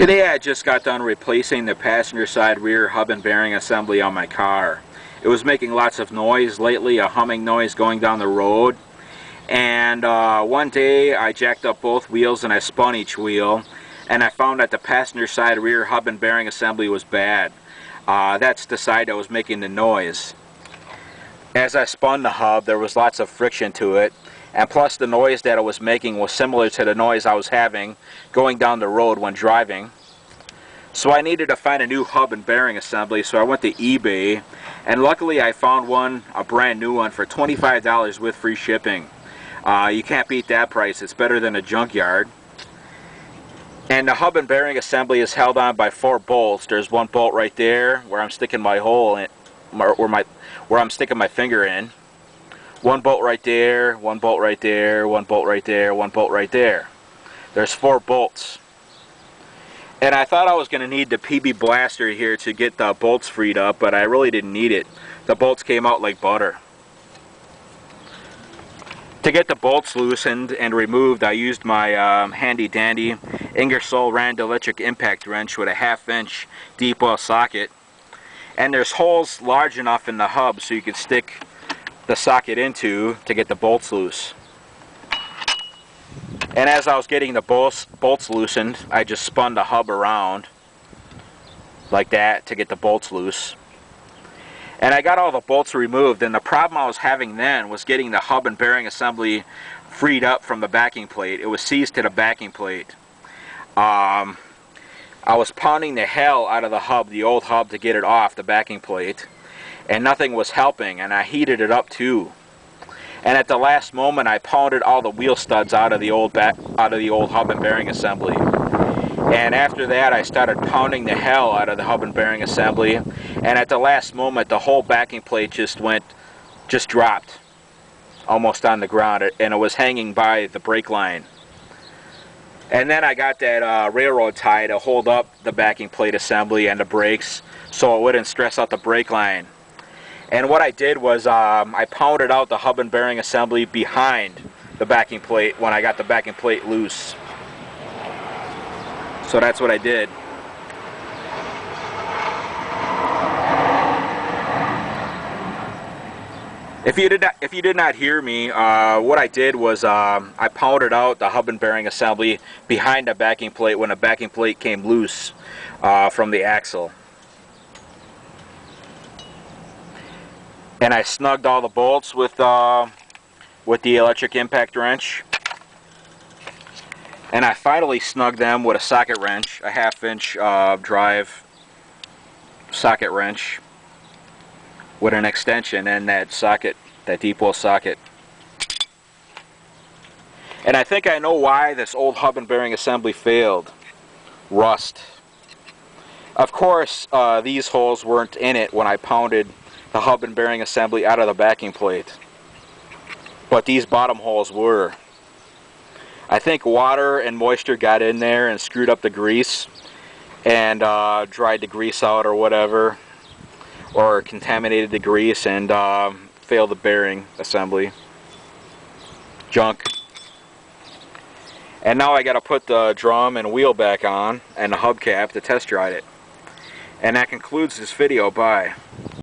Today I just got done replacing the passenger side rear hub and bearing assembly on my car. It was making lots of noise lately, a humming noise going down the road. And one day I jacked up both wheels and I spun each wheel, and I found that the passenger side rear hub and bearing assembly was bad. That's the side that was making the noise. As I spun the hub, there was lots of friction to it, and plus the noise that it was making was similar to the noise I was having going down the road when driving. So I needed to find a new hub and bearing assembly, so I went to eBay, and luckily I found one, a brand new one, for $25 with free shipping. You can't beat that price. It's better than a junkyard. And the hub and bearing assembly is held on by 4 bolts. There's one bolt right there where I'm sticking my hole in, where I'm sticking my finger in. One bolt right there, one bolt right there, one bolt right there, one bolt right there. There's 4 bolts. And I thought I was going to need the PB blaster here to get the bolts freed up, but I really didn't need it. The bolts came out like butter. To get the bolts loosened and removed, I used my handy dandy Ingersoll Rand electric impact wrench with a 1/2 inch deep well socket. And there's holes large enough in the hub so you can stick the socket into to get the bolts loose. And as I was getting the bolts loosened, I just spun the hub around like that to get the bolts loose. And I got all the bolts removed, and the problem I was having then was getting the hub and bearing assembly freed up from the backing plate. It was seized to the backing plate. I was pounding the hell out of the hub, the old hub, to get it off the backing plate, and nothing was helping, and I heated it up too. And at the last moment I pounded all the wheel studs out of the old hub and bearing assembly. And after that I started pounding the hell out of the hub and bearing assembly, and at the last moment the whole backing plate just dropped almost on the ground, and it was hanging by the brake line. And then I got that railroad tie to hold up the backing plate assembly and the brakes so it wouldn't stress out the brake line. And what I did was I pounded out the hub and bearing assembly behind the backing plate when I got the backing plate loose. So that's what I did. If you did not hear me, what I did was I pounded out the hub and bearing assembly behind the backing plate when the backing plate came loose from the axle. And I snugged all the bolts with the electric impact wrench. And I finally snugged them with a socket wrench, a 1/2 inch drive socket wrench with an extension and that socket, that deep well socket. And I think I know why this old hub and bearing assembly failed. Rust. Of course, these holes weren't in it when I pounded the hub and bearing assembly out of the backing plate, but these bottom holes were. I think water and moisture got in there and screwed up the grease and dried the grease out or whatever, or contaminated the grease and failed the bearing assembly. Junk. And now I got to put the drum and wheel back on and the hubcap to test ride it. And that concludes this video. Bye.